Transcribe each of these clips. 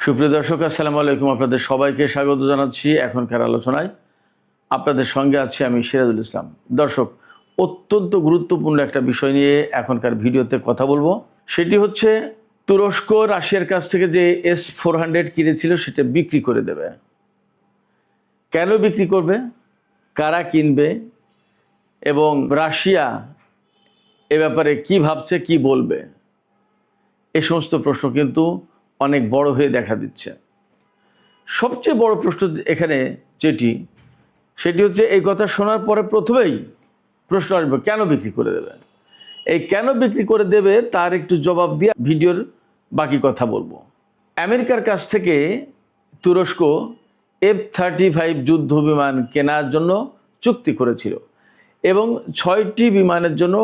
সুপ্রিয় দর্শক, আসসালামু আলাইকুম। আপনাদের সবাইকে স্বাগত জানাচ্ছি এখনকার আলোচনায়। আপনাদের সঙ্গে আছি আমি সিরাজুল ইসলাম। দর্শক, অত্যন্ত গুরুত্বপূর্ণ একটা বিষয় নিয়ে এখনকার ভিডিওতে কথা বলবো। সেটি হচ্ছে তুরস্ক রাশিয়ার কাছ থেকে যে S-400 কিনেছিল সেটা বিক্রি করে দেবে। কেন বিক্রি করবে, কারা কিনবে এবং রাশিয়া এ ব্যাপারে কি ভাবছে, কি বলবে, এই সমস্ত প্রশ্ন কিন্তু অনেক বড় হয়ে দেখা দিচ্ছে। সবচেয়ে বড় প্রশ্ন এখানে সেটি হচ্ছে এই কথা শোনার পরে প্রথমেই প্রশ্ন আসবে কেন বিক্রি করে দেবে। এই কেন বিক্রি করে দেবে তার একটু জবাব দিয়ে ভিডিওর বাকি কথা বলবো। আমেরিকার কাছ থেকে তুরস্ক F-35 যুদ্ধ বিমান কেনার জন্য চুক্তি করেছিল এবং 6টি বিমানের জন্য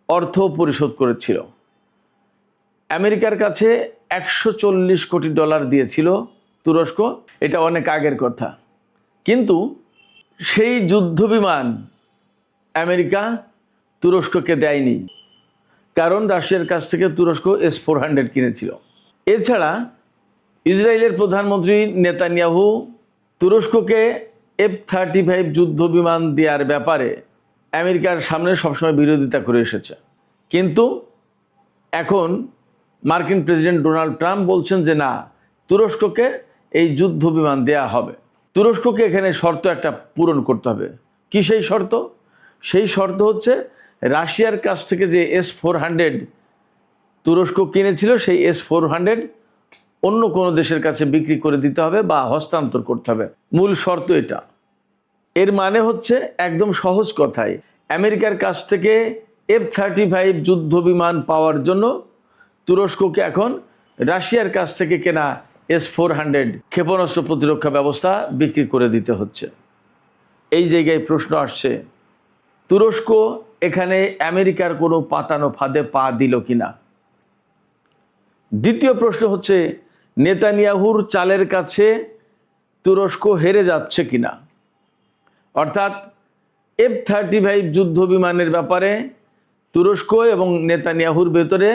অর্থ পরিশোধ করেছিল। আমেরিকার কাছে $140 কোটি দিয়েছিল তুরস্ক। এটা অনেক আগের কথা, কিন্তু সেই যুদ্ধ বিমান আমেরিকা তুরস্ককে দেয়নি, কারণ রাশিয়ার কাছ থেকে তুরস্ক S-400 কিনেছিল। এছাড়া ইসরায়েলের প্রধানমন্ত্রী নেতানিয়াহু তুরস্ককে F-35 যুদ্ধ বিমান দেওয়ার ব্যাপারে আমেরিকার সামনে সবসময় বিরোধিতা করে এসেছে, কিন্তু এখন মার্কিন প্রেসিডেন্ট ডোনাল্ড ট্রাম্প বলছেন যে না, তুরস্ককে এই যুদ্ধ বিমান দেয়া হবে। তুরস্ককে এখানে শর্ত একটা পূরণ করতে হবে। কি সেই শর্ত? সেই শর্ত হচ্ছে রাশিয়ার কাছ থেকে যে S-400 তুরস্ক কিনেছিল সেই S-400 অন্য কোনো দেশের কাছে বিক্রি করে দিতে হবে বা হস্তান্তর করতে হবে। মূল শর্ত এটা। এর মানে হচ্ছে একদম সহজ কথায়, আমেরিকার কাছ থেকে F-35 যুদ্ধ বিমান পাওয়ার জন্য তুরস্ককে এখন রাশিয়ার কাছ থেকে কেনা S-400 ক্ষেপণাস্ত্র প্রতিরক্ষা ব্যবস্থা বিক্রি করে দিতে হচ্ছে। এই জায়গায় প্রশ্ন আসছে, তুরস্ক এখানে আমেরিকার কোনো পাতানো ফাঁদে পা দিল কিনা। দ্বিতীয় প্রশ্ন হচ্ছে, নেতানিয়াহুর চালের কাছে তুরস্ক হেরে যাচ্ছে কিনা। অর্থাৎ F-35 যুদ্ধ বিমানের ব্যাপারে তুরস্ক এবং নেতানিয়াহুর ভেতরে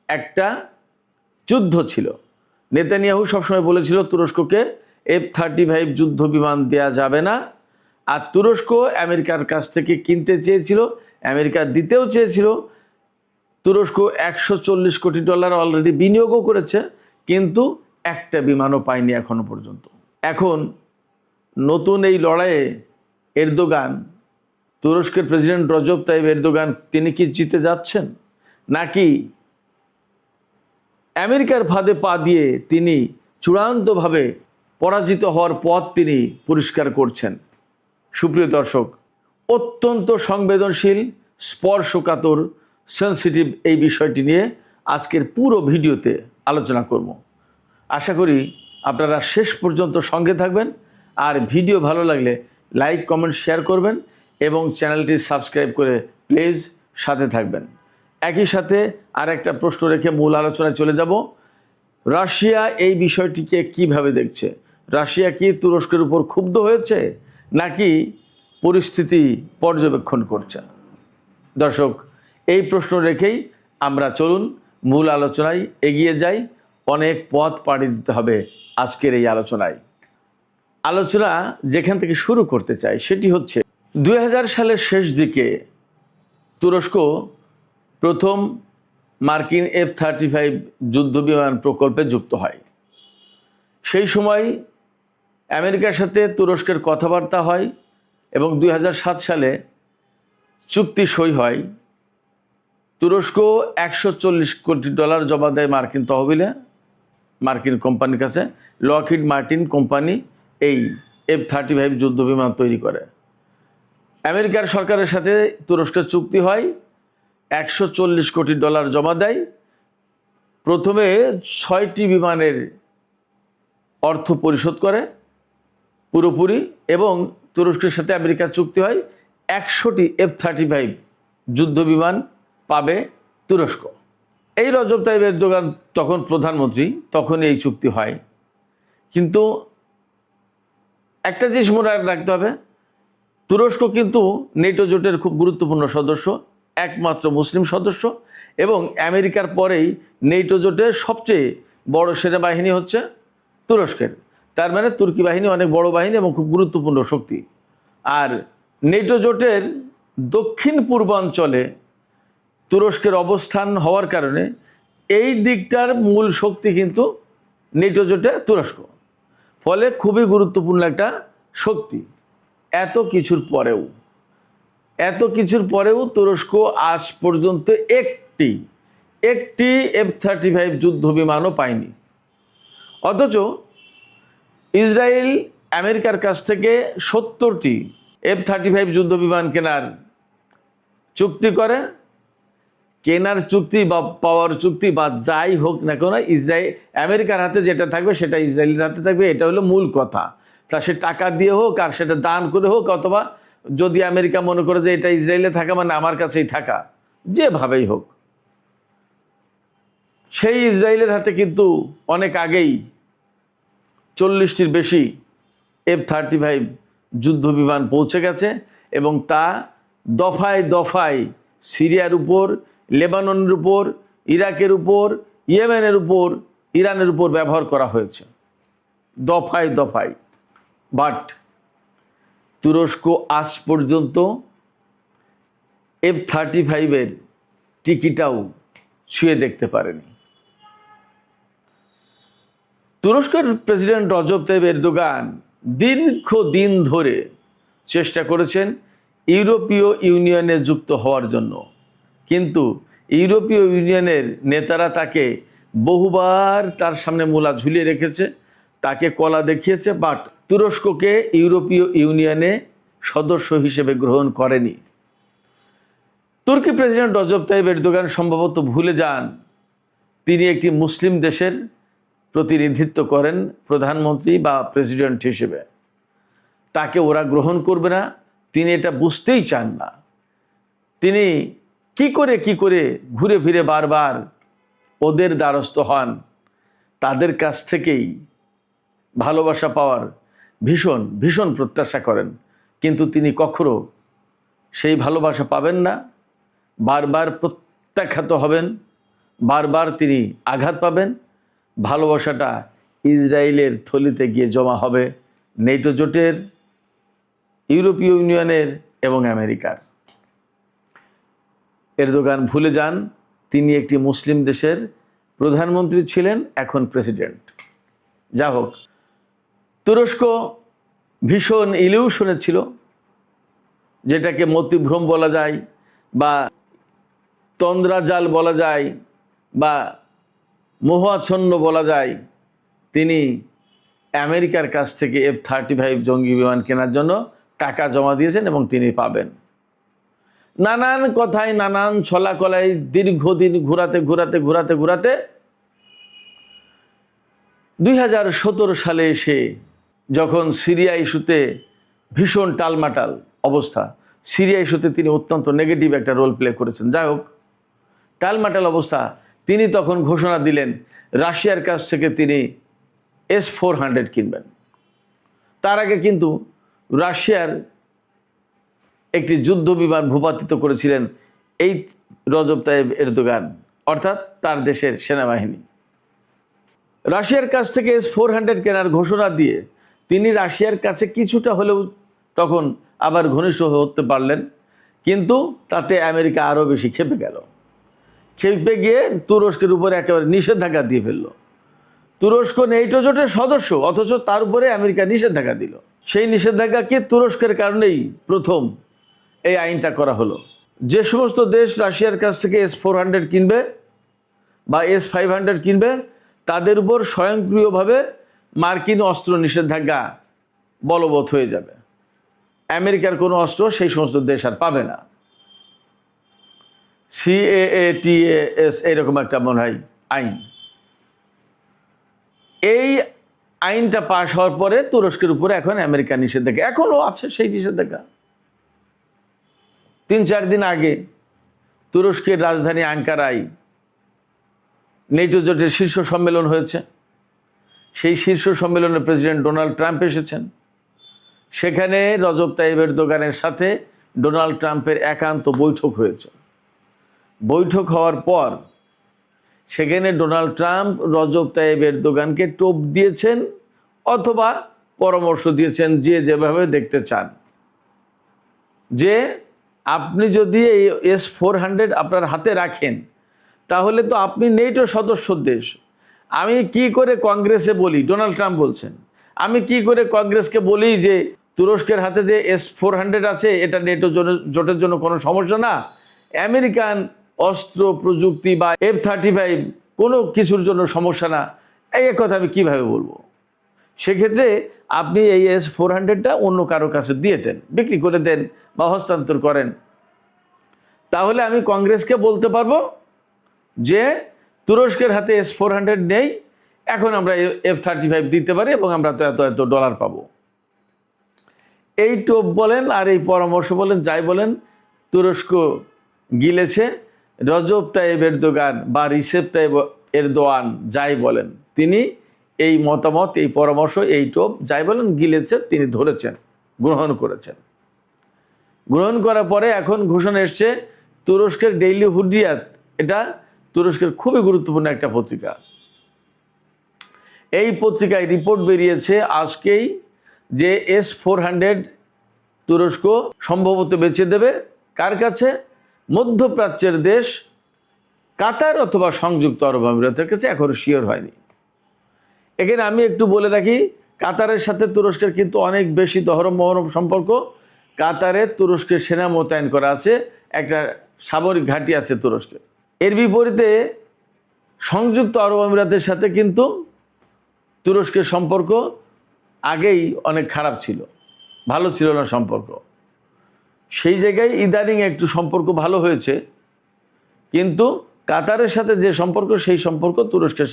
একটা যুদ্ধ ছিল। নেতানিয়াহু সবসময় বলেছিল তুরস্ককে F-35 যুদ্ধ বিমান দেয়া যাবে না, আর তুরস্ক আমেরিকার কাছ থেকে কিনতে চেয়েছিল, আমেরিকা দিতেও চেয়েছিল। তুরস্ক $140 কোটি অলরেডি বিনিয়োগও করেছে, কিন্তু একটা বিমানও পায়নি এখনো পর্যন্ত। এখন নতুন এই লড়াইয়ে এরদোগান, তুরস্কের প্রেসিডেন্ট রজব তাইব এরদোগান, তিনি কি জিতে যাচ্ছেন, নাকি আমেরিকার ফাঁদে পা দিয়ে তিনি চূড়ান্তভাবে পরাজিত হওয়ার পথ তিনি পরিষ্কার করছেন। সুপ্রিয় দর্শক, অত্যন্ত সংবেদনশীল, স্পর্শকাতর, সেন্সিটিভ এই বিষয়টি নিয়ে আজকের পুরো ভিডিওতে আলোচনা করব। আশা করি আপনারা শেষ পর্যন্ত সঙ্গে থাকবেন, আর ভিডিও ভালো লাগলে লাইক, কমেন্ট, শেয়ার করবেন এবং চ্যানেলটি সাবস্ক্রাইব করে প্লিজ সাথে থাকবেন। একই সাথে আর একটা প্রশ্ন রেখে মূল আলোচনায় চলে যাব। রাশিয়া এই বিষয়টিকে কিভাবে দেখছে? রাশিয়া কি তুরস্কের উপর ক্ষুব্ধ হয়েছে, নাকি পরিস্থিতি পর্যবেক্ষণ করছে? দর্শক, এই প্রশ্ন রেখেই আমরা চলুন মূল আলোচনায় এগিয়ে যাই। অনেক পথ পাড়ি দিতে হবে আজকের এই আলোচনায়। আলোচনা যেখান থেকে শুরু করতে চাই সেটি হচ্ছে 2000 সালের শেষ দিকে তুরস্ক প্রথম মার্কিন F-35 যুদ্ধ বিমান প্রকল্পে যুক্ত হয়। সেই সময় আমেরিকার সাথে তুরস্কের কথাবার্তা হয় এবং 2007 সালে চুক্তি সই হয়। তুরস্ক $140 কোটি জমা দেয় মার্কিন তহবিলে, মার্কিন কোম্পানির কাছে। লকহিড মার্টিন কোম্পানি এই F-35 যুদ্ধ বিমান তৈরি করে। আমেরিকার সরকারের সাথে তুরস্কের চুক্তি হয়, $140 কোটি জমা দেয়। প্রথমে 6টি বিমানের অর্থ পরিশোধ করে পুরোপুরি, এবং তুরস্কের সাথে আমেরিকার চুক্তি হয় 100টি F-35 যুদ্ধ বিমান পাবে তুরস্ক। এই রজব তাইব এরদোগান তখন প্রধানমন্ত্রী, তখন এই চুক্তি হয়। কিন্তু একটা জিনিস মনে রাখতে হবে, তুরস্ক কিন্তু নেটো জোটের খুব গুরুত্বপূর্ণ সদস্য, একমাত্র মুসলিম সদস্য, এবং আমেরিকার পরেই নেটো জোটের সবচেয়ে বড় সেনাবাহিনী হচ্ছে তুরস্কের। তার মানে তুর্কি বাহিনী অনেক বড় বাহিনী এবং খুব গুরুত্বপূর্ণ শক্তি। আর নেটো জোটের দক্ষিণ পূর্বাঞ্চলে তুরস্কের অবস্থান হওয়ার কারণে এই দিকটার মূল শক্তি কিন্তু নেটো জোটে তুরস্ক, ফলে খুবই গুরুত্বপূর্ণ একটা শক্তি। এত কিছুর পরেও তুরস্ক আজ পর্যন্ত একটি F-35 যুদ্ধ বিমানও পায়নি। অথচ ইসরায়েল আমেরিকার কাছ থেকে 70টি F-35 যুদ্ধ বিমান কেনার চুক্তি করে। কেনার চুক্তি বা পাওয়ার চুক্তি বা যাই হোক না কেন, আমেরিকার হাতে যেটা থাকবে সেটা ইসরায়েলের হাতে থাকবে, এটা হলো মূল কথা। তা সে টাকা দিয়ে হোক আর সেটা দান করে হোক, অথবা যদি আমেরিকা মনে করে যে এটা ইসরায়েলে থাকা মানে আমার কাছেই থাকা, যেভাবেই হোক, সেই ইসরায়েলের হাতে কিন্তু অনেক আগেই 40টির বেশি F-35 যুদ্ধ বিমান পৌঁছে গেছে এবং তা দফায় দফায় সিরিয়ার উপর, লেবাননের উপর, ইরাকের উপর, ইয়েমেনের উপর, ইরানের উপর ব্যবহার করা হয়েছে দফায় দফায়। বাট তুরস্ক আজ পর্যন্ত F-35 টিকিটাও ছুঁয়ে দেখতে পারেনি। তুরস্কের প্রেসিডেন্ট রজব তাইয়িপ এরদোগান দীর্ঘদিন ধরে চেষ্টা করেছেন ইউরোপীয় ইউনিয়নে যুক্ত হওয়ার জন্য, কিন্তু ইউরোপীয় ইউনিয়নের নেতারা তাকে বহুবার তার সামনে মূলা ঝুলিয়ে রেখেছে, তাকে কলা দেখিয়েছে, বাট তুরস্ককে ইউরোপীয় ইউনিয়নে সদস্য হিসেবে গ্রহণ করেনি। তুর্কি প্রেসিডেন্ট রজব তাইয়িপ এরদোগান সম্ভবত ভুলে যান তিনি একটি মুসলিম দেশের প্রতিনিধিত্ব করেন প্রধানমন্ত্রী বা প্রেসিডেন্ট হিসেবে। তাকে ওরা গ্রহণ করবে না, তিনি এটা বুঝতেই চান না। তিনি কি করে ঘুরে ফিরে বারবার ওদের দ্বারস্থ হন, তাদের কাছ থেকেই ভালোবাসা পাওয়ার ভীষণ ভীষণ প্রত্যাশা করেন, কিন্তু তিনি কখনো সেই ভালোবাসা পাবেন না। বারবার প্রত্যাখ্যাত হবেন, বারবার তিনি আঘাত পাবেন। ভালোবাসাটা ইসরায়েলের থলিতে গিয়ে জমা হবে নেটো জোটের, ইউরোপীয় ইউনিয়নের এবং আমেরিকার। এরদোগান ভুলে যান তিনি একটি মুসলিম দেশের প্রধানমন্ত্রী ছিলেন, এখন প্রেসিডেন্ট। যা হোক, তুরস্ক ভীষণ ইলিউশনে ছিল, যেটাকে মতিভ্রম বলা যায় বা তন্দ্রাজাল বলা যায় বা মোহাচ্ছন্ন বলা যায়। তিনি আমেরিকার কাছ থেকে F-35 জঙ্গি বিমান কেনার জন্য টাকা জমা দিয়েছেন এবং তিনি পাবেন। নানান কথায়, নানান ছলাকলায় দীর্ঘদিন ঘোরাতে 2017 সালে এসে যখন সিরিয়া ইস্যুতে ভীষণ টালমাটাল অবস্থা, সিরিয়া ইস্যুতে তিনি অত্যন্ত নেগেটিভ একটা রোল প্লে করেছেন। যাই হোক, টালমাটাল অবস্থা, তিনি তখন ঘোষণা দিলেন রাশিয়ার কাছ থেকে তিনি S-400 কিনবেন। তার আগে কিন্তু রাশিয়ার একটি যুদ্ধ বিমান ভূপাতিত করেছিলেন এই রজব তাইয়িপ এরদোগান, অর্থাৎ তার দেশের সেনাবাহিনী। রাশিয়ার কাছ থেকে S-400 কেনার ঘোষণা দিয়ে তিনি রাশিয়ার কাছে কিছুটা হলেও তখন আবার ঘনিষ্ঠ হতে পারলেন, কিন্তু তাতে আমেরিকা আরও বেশি ক্ষেপে গেল। খেপে গিয়ে তুরস্কের উপরে একেবারে নিষেধাজ্ঞা দিয়ে ফেলল। তুরস্ক নেটো জোটের সদস্য, অথচ তার উপরে আমেরিকা নিষেধাজ্ঞা দিল। সেই নিষেধাজ্ঞাকে তুরস্কের কারণেই প্রথম এই আইনটা করা হলো। যে সমস্ত দেশ রাশিয়ার কাছ থেকে S-400 কিনবে বা S-500 কিনবে, তাদের উপর স্বয়ংক্রিয়ভাবে মার্কিন অস্ত্র নিষেধাজ্ঞা বলবৎ হয়ে যাবে। আমেরিকার কোনো অস্ত্র সেই সমস্ত দেশ আর পাবে না। CAATAS এরকম একটা মনে হয় আইন। এই আইনটা পাশ হওয়ার পরে তুরস্কের উপরে এখন আমেরিকার নিষেধাজ্ঞা এখনও আছে। সেই নিষেধাজ্ঞা 3-4 দিন আগে তুরস্কের রাজধানী আঙ্কারায় নেটো জোটের শীর্ষ সম্মেলন হয়েছে। সেই শীর্ষ সম্মেলনে প্রেসিডেন্ট ডোনাল্ড ট্রাম্প এসেছেন। সেখানে রজব তাইয়িপ এরদোগানের সাথে ডোনাল্ড ট্রাম্পের একান্ত বৈঠক হয়েছে। বৈঠক হওয়ার পর সেখানে ডোনাল্ড ট্রাম্প রজব তাইয়িপ এরদোগানকে টোপ দিয়েছেন অথবা পরামর্শ দিয়েছেন, যে যেভাবে দেখতে চান, যে আপনি যদি এই S-400 আপনার হাতে রাখেন তাহলে তো আপনি নেটো সদস্য দেশ। আমি কি করে কংগ্রেসে বলি, ডোনাল্ড ট্রাম্প বলছেন, আমি কি করে কংগ্রেসকে বলি যে তুরস্কের হাতে যে S-400 আছে এটা নেটো জোটের জন্য কোনো সমস্যা না, আমেরিকান অস্ত্র প্রযুক্তি বা F-35 কোনো কিছুর জন্য সমস্যা না, এই কথা আমি কিভাবে বলবো? সেক্ষেত্রে আপনি এই S-400টা অন্য কারো কাছে দিয়ে দেন, বিক্রি করে দেন বা হস্তান্তর করেন। তাহলে আমি কংগ্রেসকে বলতে পারবো যে তুরস্কের হাতে S-400 নেই, এখন আমরা F-35 দিতে পারি এবং আমরা তো এত এত ডলার পাবো। এই টোপ বলেন আর এই পরামর্শ বলেন, যাই বলেন, তুরস্ক গিলেছে। রজব তাইয়িপ এরদোগান বা রিসেপ তাইয়িপ এরদোয়ান যাই বলেন, তিনি এই মতামত, এই পরামর্শ, এই টোপ যাই বলেন গিলেছে, তিনি ধরেছেন, গ্রহণ করেছেন। গ্রহণ করার পরে এখন ঘোষণা এসছে তুরস্কের ডেইলি হুরিয়াত, এটা তুরস্কের খুবই গুরুত্বপূর্ণ একটা পত্রিকা। এই পত্রিকায় রিপোর্ট বেরিয়েছে আজকেই যে S-400 তুরস্ক সম্ভবত বেচে দেবে কার কাছে? মধ্যপ্রাচ্যের দেশ কাতার অথবা সংযুক্ত আরব আমিরাতের কাছে, এখনো শিওর হয়নি। এখানে আমি একটু বলে রাখি, কাতারের সাথে তুরস্কের কিন্তু অনেক বেশি দহরম মহরম সম্পর্ক। কাতারে তুরস্কের সেনা মোতায়েন করা আছে, একটা সামরিক ঘাঁটি আছে তুরস্কের। এর বিপরীতে সংযুক্ত আরব আমিরাতের সাথে কিন্তু তুরস্কের সম্পর্ক আগেই অনেক খারাপ ছিল, ভালো ছিল না সম্পর্ক। সেই জায়গায় ইদানিং একটু সম্পর্ক ভালো হয়েছে, কিন্তু কাতারের সাথে যে সম্পর্ক, সেই সম্পর্ক তুরস্কের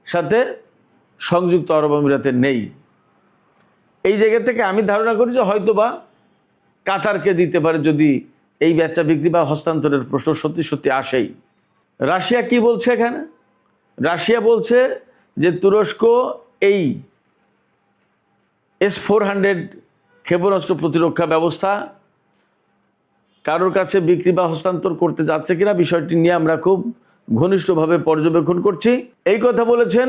সাথে সংযুক্ত আরব আমিরাতের নেই। এই জায়গা থেকে আমি ধারণা করি যে হয়তোবা কাতারকে দিতে পারে, যদি এই বেচা বিক্রি বা হস্তান্তরের প্রশ্ন সত্যি সত্যি আসেই। রাশিয়া কি বলছে এখানে? রাশিয়া বলছে যে তুরস্ক এই S-400 ক্ষেপণাস্ত্র প্রতিরক্ষা ব্যবস্থা কারোর কাছে বিক্রি বা হস্তান্তর করতে যাচ্ছে কিনা, বিষয়টি নিয়ে আমরা খুব ঘনিষ্ঠভাবে পর্যবেক্ষণ করছি। এই কথা বলেছেন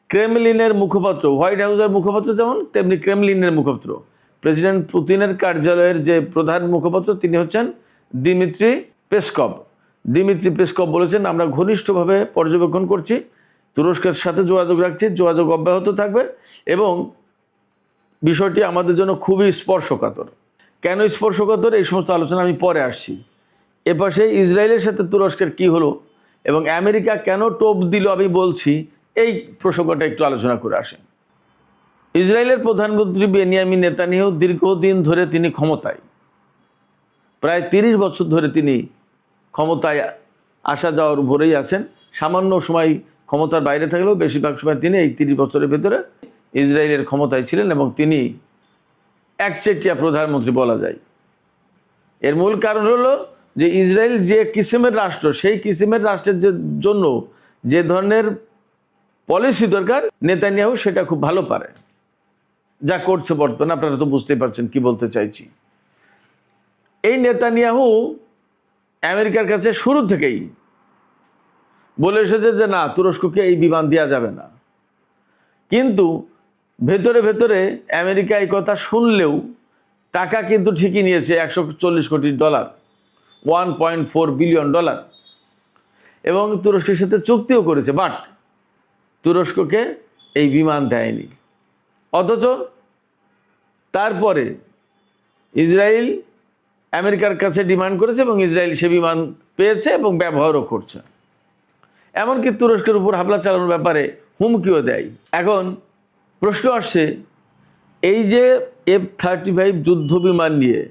ক্রেমলিনের মুখপাত্র, হোয়াইট হাউসের মুখপাত্র যেমন, তেমনি ক্রেমলিনের মুখপাত্র, প্রেসিডেন্ট পুতিনের কার্যালয়ের যে প্রধান মুখপাত্র, তিনি হচ্ছেন দিমিত্রি পেসকভ। দিমিত্রি পেসকভ বলেছেন, আমরা ঘনিষ্ঠভাবে পর্যবেক্ষণ করছি, তুরস্কের সাথে যোগাযোগ রাখছি, যোগাযোগ অব্যাহত থাকবে এবং বিষয়টি আমাদের জন্য খুবই স্পর্শকাতর। কেন স্পর্শকাতর, এই সমস্ত আলোচনা আমি পরে আসছি। এপাশে ইসরায়েলের সাথে তুরস্কের কি হলো এবং আমেরিকা কেন টোপ দিল আমি বলছি, এই প্রসঙ্গটা একটু আলোচনা করে আসেন। ইসরায়েলের প্রধানমন্ত্রী বেনিয়ামিন নেতানিয়াহু দীর্ঘদিন ধরে তিনি ক্ষমতায়, প্রায় 30 বছর ধরে তিনি ক্ষমতায় আসা যাওয়ার উপরেই আছেন। সামান্য সময় ক্ষমতার বাইরে থাকলেও বেশিরভাগ সময় তিনি এই 30 বছরের ভেতরে ইসরায়েলের ক্ষমতায় ছিলেন এবং তিনি একচেটিয়া প্রধানমন্ত্রী বলা যায়। এর মূল কারণ হলো যে ইসরায়েল যে কিসিমের রাষ্ট্র, সেই কিসিমের রাষ্ট্রের জন্য যে ধরনের পলিসি দরকার, নেতানিয়াহু সেটা খুব ভালো পারে, যা করছে বর্তমানে। আপনারা তো বুঝতেই পারছেন কি বলতে চাইছি। এই নেতানিয়াহু আমেরিকার কাছে শুরু থেকেই বলে এসেছে যে না, তুরস্ককে এই বিমান দেওয়া যাবে না। কিন্তু ভেতরে ভেতরে আমেরিকা এই কথা শুনলেও টাকা কিন্তু ঠিকই নিয়েছে, $140 কোটি, $1.4 বিলিয়ন, এবং তুরস্কের সাথে চুক্তিও করেছে, বাট তুরস্ককে এই বিমান দেয়নি। অথচ তারপরে ইসরায়েল আমেরিকার কাছে ডিমান্ড করেছে এবং ইসরায়েল সে বিমান পেয়েছে এবং ব্যবহারও করছে। এমনকি তুরস্কের উপর হামলা চালানোর ব্যাপারে হুমকিও দেয়। এখন প্রশ্ন আসছে, এই যে F-35 যুদ্ধ বিমান নিয়ে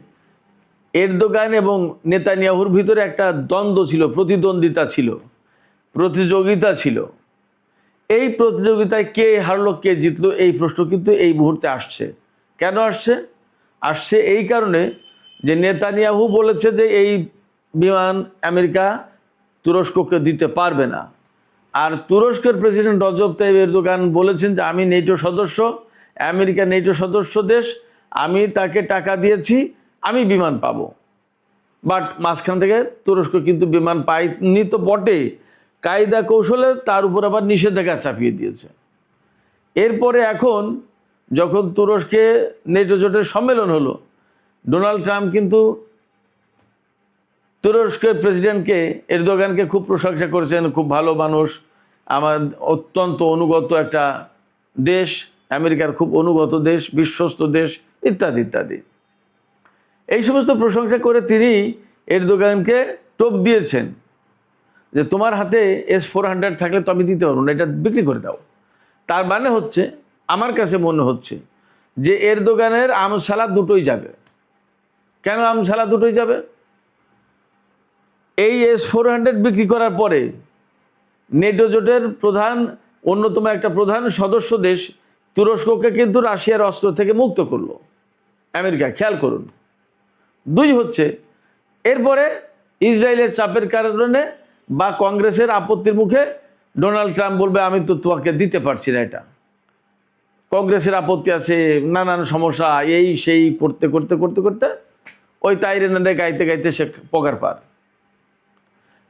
এরদোগান এবং নেতানিয়াহুর ভিতরে একটা দ্বন্দ্ব ছিল, প্রতিদ্বন্দ্বিতা ছিল, প্রতিযোগিতা ছিল। এই প্রতিযোগিতায় কে হারলো কে জিতলো, এই প্রশ্ন কিন্তু এই মুহূর্তে আসছে। কেন আসছে? আসছে এই কারণে যে নেতানিয়াহু বলেছে যে এই বিমান আমেরিকা তুরস্ককে দিতে পারবে না, আর তুরস্কের প্রেসিডেন্ট রজব তাইয়িপ এরদোগান বলেছেন যে আমি নেটো সদস্য, আমেরিকা নেটো সদস্য দেশ, আমি তাকে টাকা দিয়েছি, আমি বিমান পাবো। বাট মাঝখান থেকে তুরস্ক কিন্তু বিমান পায়নি তো বটে, কায়দা কৌশলে তার উপর আবার নিষেধাজ্ঞা চাপিয়ে দিয়েছে। এরপরে এখন যখন তুরস্কে নেটো জোটের সম্মেলন হলো, ডোনাল্ড ট্রাম্প কিন্তু তুরস্কের প্রেসিডেন্টকে এরদোগানকে খুব প্রশংসা করেছেন, খুব ভালো মানুষ, আমার অত্যন্ত অনুগত একটা দেশ, আমেরিকার খুব অনুগত দেশ, বিশ্বস্ত দেশ, ইত্যাদি ইত্যাদি। এই সমস্ত প্রশংসা করে তিনি এরদোগানকে টোপ দিয়েছেন যে তোমার হাতে S-400 থাকলে তো আমি দিতে পারবো না, এটা বিক্রি করে দাও। তার মানে হচ্ছে, আমার কাছে মনে হচ্ছে যে এরদোগানের আমসালা দুটোই যাবে। কেন আমসালা দুটোই যাবে? এই S-400 বিক্রি করার পরে নেটো জোটের অন্যতম একটা প্রধান সদস্য দেশ তুরস্ককে কিন্তু রাশিয়ার অস্ত্র থেকে মুক্ত করলো আমেরিকা, খেয়াল করুন। দুই হচ্ছে, এরপরে ইসরায়েলের চাপের কারণে বা কংগ্রেসের আপত্তির মুখে ডোনাল্ড ট্রাম্প বলবে আমি তো তোমাকে দিতে পারছি না, এটা কংগ্রেসের আপত্তি আছে, নানান সমস্যা, এই সেই করতে করতে করতে করতে ওই তাইরেনাডে গাইতে গাইতে সে পগার পার।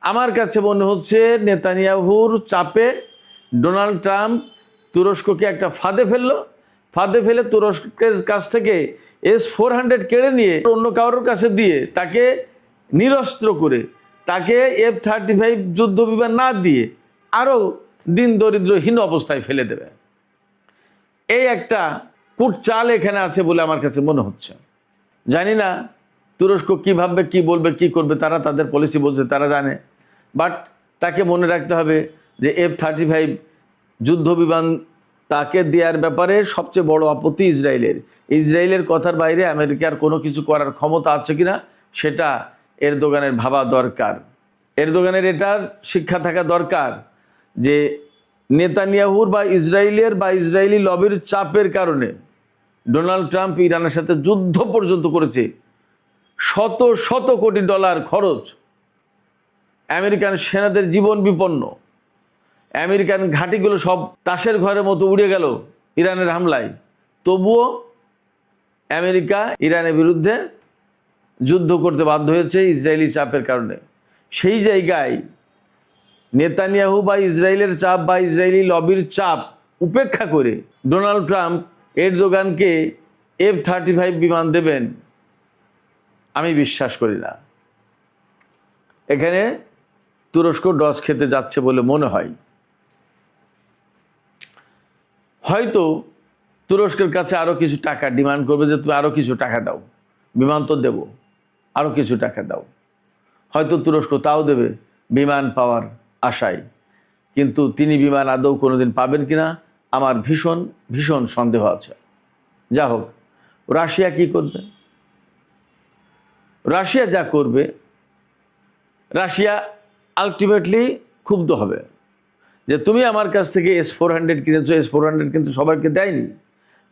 আমার কাছে মনে হচ্ছে নেতানিয়াহুর চাপে ডোনাল্ড ট্রাম্প তুরস্ককে একটা ফাঁদে ফেলে তুরস্কের কাছ থেকে S-400 কেড়ে নিয়ে অন্য কারোর কাছে দিয়ে তাকে নিরস্ত্র করে, তাকে F-35 যুদ্ধ বিমান না দিয়ে আরও দিন দরিদ্রহীন অবস্থায় ফেলে দেবে। এই একটা কূট চাল এখানে আছে বলে আমার কাছে মনে হচ্ছে। জানি না তুরস্ক কী ভাববে, কী বলবে, কী করবে, তারা তাদের পলিসি বলছে, তারা জানে। বাট তাকে মনে রাখতে হবে যে F-35 যুদ্ধ বিমান তাকে দেওয়ার ব্যাপারে সবচেয়ে বড় আপত্তি ইসরায়েলের কথার বাইরে আমেরিকার কোনো কিছু করার ক্ষমতা আছে কিনা সেটা এরদোগানের ভাবা দরকার। এরদোগানের এটার শিক্ষা থাকা দরকার যে নেতানিয়াহুর বা ইসরায়েলি লবির চাপের কারণে ডোনাল্ড ট্রাম্প ইরানের সাথে যুদ্ধ পর্যন্ত করেছে। শত শত কোটি ডলার খরচ, আমেরিকান সেনাদের জীবন বিপন্ন, আমেরিকান ঘাঁটিগুলো সব তাসের ঘরের মতো উড়ে গেল ইরানের হামলায়। তবুও আমেরিকা ইরানের বিরুদ্ধে যুদ্ধ করতে বাধ্য হয়েছে ইসরায়েলি চাপের কারণে। সেই জায়গায় নেতানিয়াহু বা ইসরায়েলের চাপ বা ইসরায়েলি লবির চাপ উপেক্ষা করে ডোনাল্ড ট্রাম্প এরদোগানকে F-35 বিমান দেবেন, আমি বিশ্বাস করি না। এখানে তুরস্ক ডস খেতে যাচ্ছে বলে মনে হয়। হয়তো তুরস্কের কাছে আরও কিছু টাকা ডিমান্ড করবে যে তুমি আরও কিছু টাকা দাও, বিমান তো দেবো, আরও কিছু টাকা দাও। হয়তো তুরস্ক তাও দেবে বিমান পাওয়ার আশায়, কিন্তু তিনি বিমান আদৌ কোনোদিন পাবেন কিনা আমার ভীষণ ভীষণ সন্দেহ আছে। যা হোক, রাশিয়া কি করবে? রাশিয়া যা করবে, রাশিয়া আলটিমেটলি ক্ষুব্ধ হবে যে তুমি আমার কাছ থেকে S-400 কিনেছো। S-400 কিন্তু সবাইকে দেয়নি,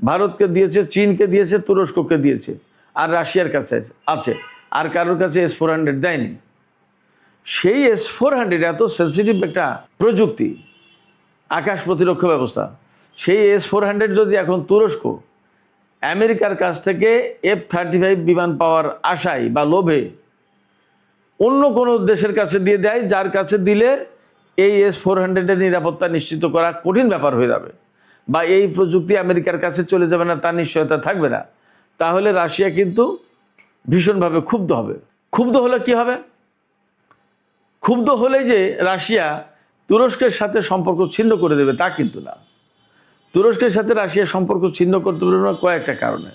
ভারতকে দিয়েছে, চীনকে দিয়েছে, তুরস্ককে দিয়েছে, আর রাশিয়ার কাছে আছে, আর কারোর কাছে S-400 দেয়নি। সেই S-400 এত সেন্সিটিভ একটা প্রযুক্তি, আকাশ প্রতিরক্ষা ব্যবস্থা, সেই S-400 যদি এখন তুরস্ক আমেরিকার কাছ থেকে F-35 বিমান পাওয়ার আশায় বা লোভে অন্য কোনো দেশের কাছে দিয়ে দেয়, যার কাছে দিলে এই S-400 নিরাপত্তা নিশ্চিত করা কঠিন ব্যাপার হয়ে যাবে, বা এই প্রযুক্তি আমেরিকার কাছে চলে যাবে না, তার নিশ্চয়তা থাকবে না, তাহলে রাশিয়া কিন্তু ভীষণভাবে ক্ষুব্ধ হবে। ক্ষুব্ধ হলে কি হবে? ক্ষুব্ধ হলে যে রাশিয়া তুরস্কের সাথে সম্পর্ক ছিন্ন করে দেবে তা কিন্তু না। তুরস্কের সাথে রাশিয়া সম্পর্ক ছিন্ন করতে পারবে না কয়েকটা কারণে।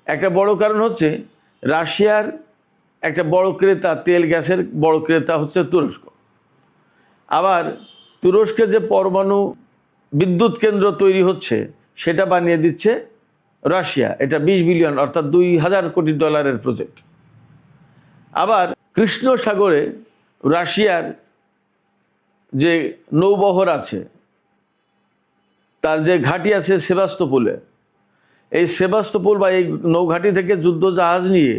একটা বড় কারণ হচ্ছে রাশিয়ার একটা বড় ক্রেতা, তেল গ্যাসের বড় ক্রেতা হচ্ছে তুরস্ক। আবার তুরস্কে যে পরমাণু বিদ্যুৎ কেন্দ্র তৈরি হচ্ছে সেটা বানিয়ে দিচ্ছে রাশিয়া। এটা 20 বিলিয়ন অর্থাৎ $2000 কোটি প্রজেক্ট। আবার কৃষ্ণ সাগরে রাশিয়ার যে নৌবহর আছে, তার যে ঘাঁটি আছে সেভাস্তোপোলে, এই সেভাস্তোপোল বা এই নৌঘাঁটি থেকে যুদ্ধ জাহাজ নিয়ে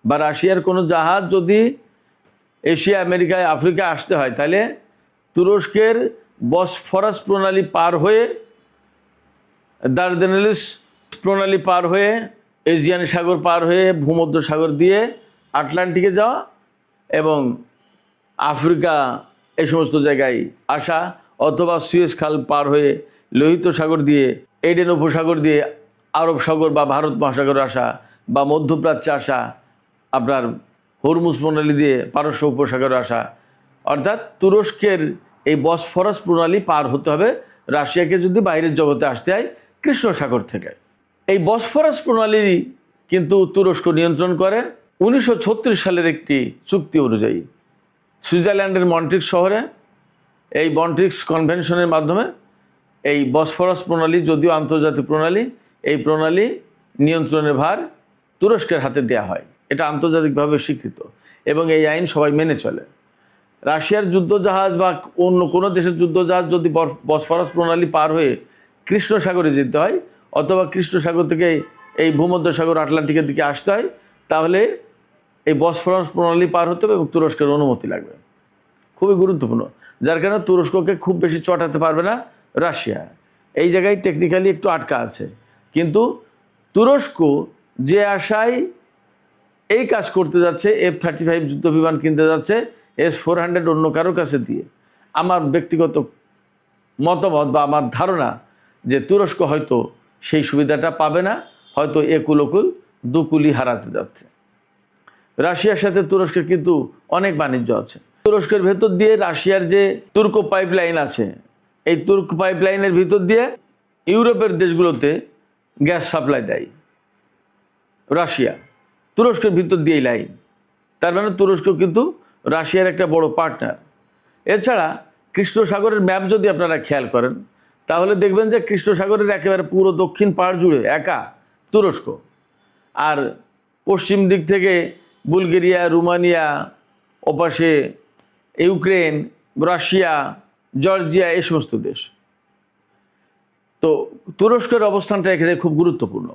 বা রাশিয়ার কোনো জাহাজ যদি এশিয়া, আমেরিকায়, আফ্রিকায় আসতে হয়, তাহলে তুরস্কের বসফরাস প্রণালী পার হয়ে, দারদানেলিস প্রণালী পার হয়ে, এজিয়ান সাগর পার হয়ে, ভূমধ্য সাগর দিয়ে আটলান্টিকে যাওয়া এবং আফ্রিকা এই সমস্ত জায়গায় আসা, অথবা সুয়েজ খাল পার হয়ে লোহিত সাগর দিয়ে, এডেন উপসাগর দিয়ে আরব সাগর বা ভারত মহাসাগরে আসা, বা মধ্যপ্রাচ্যে আসা, আপনার হরমুজ প্রণালী দিয়ে পারস্য উপসাগরে আসা, অর্থাৎ তুরস্কের এই বসফরাস প্রণালী পার হতে হবে রাশিয়াকে যদি বাইরের জগতে আসতে হয় কৃষ্ণ সাগর থেকে। এই বসফরাস প্রণালী কিন্তু তুরস্ক নিয়ন্ত্রণ করে 1936 সালের একটি চুক্তি অনুযায়ী। সুইজারল্যান্ডের মন্ট্রিক্স শহরে এই মন্ট্রিক্স কনভেনশনের মাধ্যমে এই বসফরাস প্রণালী, যদিও আন্তর্জাতিক প্রণালী, এই প্রণালী নিয়ন্ত্রণের ভার তুরস্কের হাতে দেওয়া হয়। এটা আন্তর্জাতিকভাবে স্বীকৃত এবং এই আইন সবাই মেনে চলে। রাশিয়ার যুদ্ধজাহাজ বা অন্য কোনো দেশের যুদ্ধজাহাজ যদি বসফরাস প্রণালী পার হয়ে কৃষ্ণ সাগরে যেতে হয়, অথবা কৃষ্ণ সাগর থেকে এই ভূমধ্যসাগর আটলান্টিকের দিকে আসতে হয়, তাহলে এই বসফরাস প্রণালী পার হতে হবে এবং তুরস্কের অনুমতি লাগবে। খুবই গুরুত্বপূর্ণ, যার কারণে তুরস্ককে খুব বেশি চটাতে পারবে না রাশিয়া। এই জায়গায় টেকনিক্যালি একটু আটকা আছে, কিন্তু তুরস্ক যে আশায় এই কাজ করতে যাচ্ছে, F-35 যুদ্ধ বিমান কিনতে যাচ্ছে S-400 অন্য কারোর কাছে দিয়ে, আমার ব্যক্তিগত মতামত বা আমার ধারণা যে তুরস্ক হয়তো সেই সুবিধাটা পাবে না, হয়তো একুল দুকুলি হারাতে যাচ্ছে। রাশিয়ার সাথে তুরস্কের কিন্তু অনেক বাণিজ্য আছে। তুরস্কের ভেতর দিয়ে রাশিয়ার যে তুর্ক পাইপলাইন আছে, এই তুর্ক পাইপলাইনের ভিতর দিয়ে ইউরোপের দেশগুলোতে গ্যাস সাপ্লাই দেয় রাশিয়া, তুরস্কের ভিতর দিয়েই লাইন। তার মানে তুরস্ক কিন্তু রাশিয়ার একটা বড় পার্টনার। এছাড়া কৃষ্ণ সাগরের ম্যাপ যদি আপনারা খেয়াল করেন, তাহলে দেখবেন যে কৃষ্ণ সাগরের একেবারে পুরো দক্ষিণ পাড় জুড়ে একা তুরস্ক, আর পশ্চিম দিক থেকে বুলগেরিয়া, রোমানিয়া, ওপাশে ইউক্রেন, রাশিয়া, জর্জিয়া, এই সমস্ত দেশ। তো তুরস্কের অবস্থানটা এখানে খুব গুরুত্বপূর্ণ।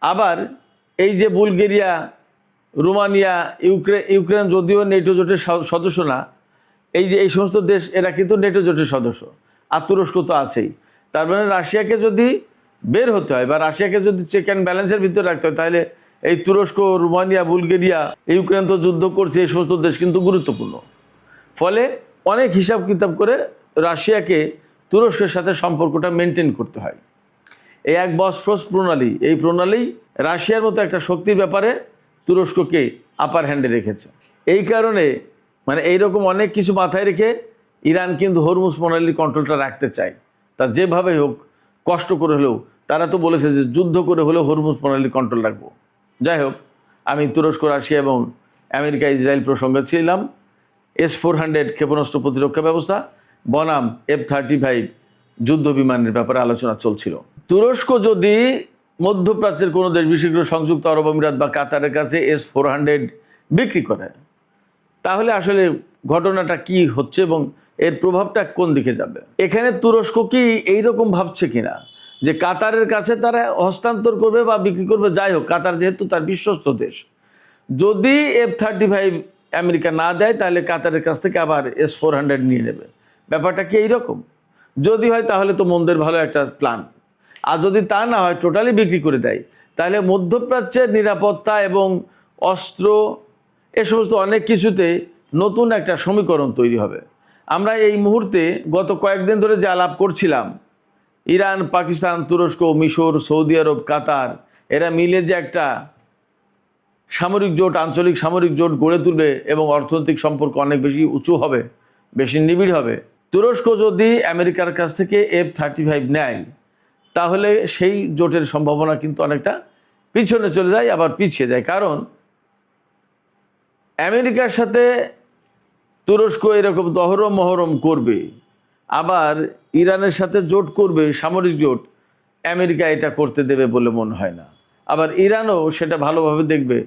আবার এই যে বুলগেরিয়া, রোমানিয়া, ইউক্রেন যদিও নেটো জোটের সদস্য না, এই সমস্ত দেশ এরা কিন্তু নেটো জোটের সদস্য, আর তুরস্ক তো আছেই। তার মানে রাশিয়াকে যদি বের হতে হয় বা রাশিয়াকে যদি চেক অ্যান্ড ব্যালেন্সের ভিতরে রাখতে হয়, তাহলে এই তুরস্ক, রোমানিয়া, বুলগেরিয়া, ইউক্রেন তো যুদ্ধ করছে, এই সমস্ত দেশ কিন্তু গুরুত্বপূর্ণ। ফলে অনেক হিসাব কিতাব করে রাশিয়াকে তুরস্কের সাথে সম্পর্কটা মেনটেন করতে হয়। এই এক বসফরাস প্রণালী, এই প্রণালী রাশিয়ার মতো একটা শক্তির ব্যাপারে তুরস্ককে আপার হ্যান্ডে রেখেছে। এই কারণে মানে এইরকম অনেক কিছু মাথায় রেখে ইরান কিন্তু হরমুজ প্রণালীর কন্ট্রোলটা রাখতে চায়। তা যেভাবে হোক কষ্ট করে হলেও, তারা তো বলেছে যে যুদ্ধ করে হলেও হরমুজ প্রণালীর কন্ট্রোল রাখবো। যাই হোক, আমি তুরস্ক, রাশিয়া এবং আমেরিকা, ইসরায়েল প্রসঙ্গে ছিলাম। S-400 ক্ষেপণাস্ত্র প্রতিরক্ষা ব্যবস্থা বনাম F-35 যুদ্ধ বিমানের ব্যাপারে আলোচনা চলছিল। তুরস্ক যদি মধ্যপ্রাচ্যের কোনো দেশ, বিশেষ করে সংযুক্ত আরব আমিরাত বা কাতারের কাছে S-400 বিক্রি করে, তাহলে আসলে ঘটনাটা কি হচ্ছে এবং এর প্রভাবটা কোন দিকে যাবে? এখানে তুরস্ক কি এইরকম ভাবছে কিনা যে কাতারের কাছে তারা হস্তান্তর করবে বা বিক্রি করবে? যাই হোক, কাতার যেহেতু তার বিশ্বস্ত দেশ, যদি F-35 আমেরিকা না দেয়, তাহলে কাতারের কাছ থেকে আবার S-400 নিয়ে নেবে। ব্যাপারটা কি এইরকম? যদি হয় তাহলে তো মন্দের ভালো একটা প্ল্যান, আর যদি তা না হয়, টোটালি বিক্রি করে দেয়, তাহলে মধ্যপ্রাচ্যের নিরাপত্তা এবং অস্ত্র, এ সমস্ত অনেক কিছুতে নতুন একটা সমীকরণ তৈরি হবে। আমরা এই মুহূর্তে গত কয়েকদিন ধরে যে আলাপ করছিলাম, ইরান, পাকিস্তান, তুরস্ক, মিশর, সৌদি আরব, কাতার, এরা মিলে যে একটা সামরিক জোট, আঞ্চলিক সামরিক জোট গড়ে তুলবে এবং অর্থনৈতিক সম্পর্ক অনেক বেশি উঁচু হবে, বেশি নিবিড় হবে। তুরস্ক যদি আমেরিকার কাছ থেকে F-35 নেয়, তাহলে সেই জোটের সম্ভাবনা কিন্তু অনেকটা পিছনে চলে যায়, আবার পিছিয়ে যায়। কারণ আমেরিকার সাথে তুরস্ক এরকম দহরম মহরম করবে, আবার ইরানের সাথে জোট করবে, সামরিক জোট, আমেরিকা এটা করতে দেবে বলে মনে হয় না। আবার ইরানও সেটা ভালোভাবে দেখবে,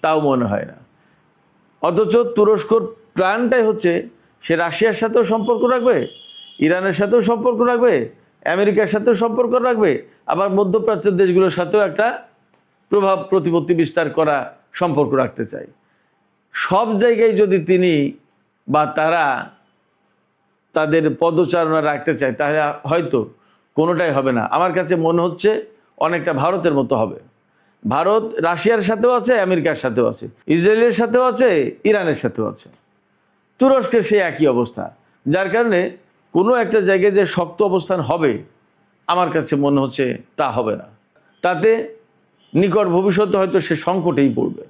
তাও মনে হয় না। অথচ তুরস্কর প্ল্যানটাই হচ্ছে সে রাশিয়ার সাথেও সম্পর্ক রাখবে, ইরানের সাথেও সম্পর্ক রাখবে, আমেরিকার সাথেও সম্পর্ক রাখবে, আবার মধ্যপ্রাচ্যের দেশগুলোর সাথেও একটা প্রভাব প্রতিপত্তি বিস্তার করা সম্পর্ক রাখতে চায়। সব জায়গায় যদি তিনি বা তারা তাদের পদচারণা রাখতে চায়, তাহলে হয়তো কোনোটাই হবে না। আমার কাছে মনে হচ্ছে অনেকটা ভারতের মতো হবে। ভারত রাশিয়ার সাথেও আছে, আমেরিকার সাথেও আছে, ইসরায়েলের সাথেও আছে, ইরানের সাথেও আছে। তুরস্কের সেই একই অবস্থা, যার কারণে কোনো একটা জায়গায় যে শক্ত অবস্থান হবে আমার কাছে মনে হচ্ছে তা হবে না। তাতে নিকট ভবিষ্যতে হয়তো সে সংকটেই পড়বে।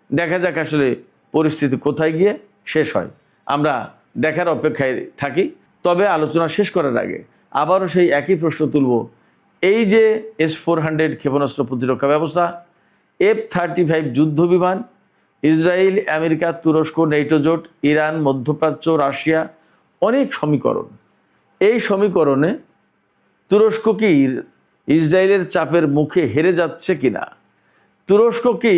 দেখা যাক আসলে পরিস্থিতি কোথায় গিয়ে শেষ হয়, আমরা দেখার অপেক্ষায় থাকি। তবে আলোচনা শেষ করার আগে আবারও সেই একই প্রশ্ন তুলব, এই যে S-400 ক্ষেপণাস্ত্র প্রতিরক্ষা ব্যবস্থা, F-35 যুদ্ধ বিমান, ইসরায়েল, আমেরিকা, তুরস্ক, নেটো জোট, ইরান, মধ্যপ্রাচ্য, রাশিয়া, অনেক সমীকরণ। এই সমীকরণে তুরস্ক কি ইসরায়েলের চাপের মুখে হেরে যাচ্ছে কিনা, তুরস্ক কি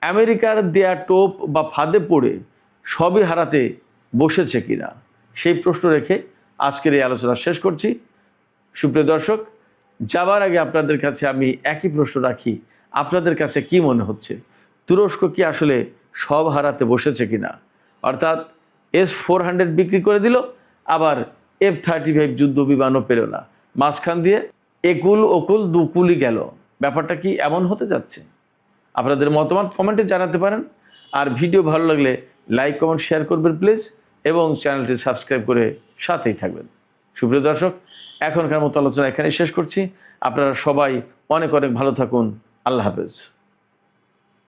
আমেরিকার দেয়া টোপ বা ফাঁদে পড়ে সবই হারাতে বসেছে কিনা, সেই প্রশ্ন রেখে আজকের এই আলোচনা শেষ করছি। সুপ্রিয় দর্শক, যাবার আগে আপনাদের কাছে আমি একই প্রশ্ন রাখি, আপনাদের কাছে কি মনে হচ্ছে, তুরস্ক কি আসলে সব হারাতে বসেছে কিনা? অর্থাৎ S-400 বিক্রি করে দিল, আবার F-35 যুদ্ধ বিমানও পেল না, মাঝখান দিয়ে একুল ওকুল দুকুলই গেল। ব্যাপারটা কি এমন হতে যাচ্ছে? আপনাদের মতামত কমেন্টে জানাতে পারেন। আর ভিডিও ভালো লাগলে লাইক, কমেন্ট, শেয়ার করবেন প্লিজ, এবং চ্যানেলটি সাবস্ক্রাইব করে সাথেই থাকবেন। সুপ্রিয় দর্শক, এখনকার মতো আলোচনা এখানেই শেষ করছি। আপনারা সবাই অনেক অনেক ভালো থাকুন। আল্লাহ হাফেজ।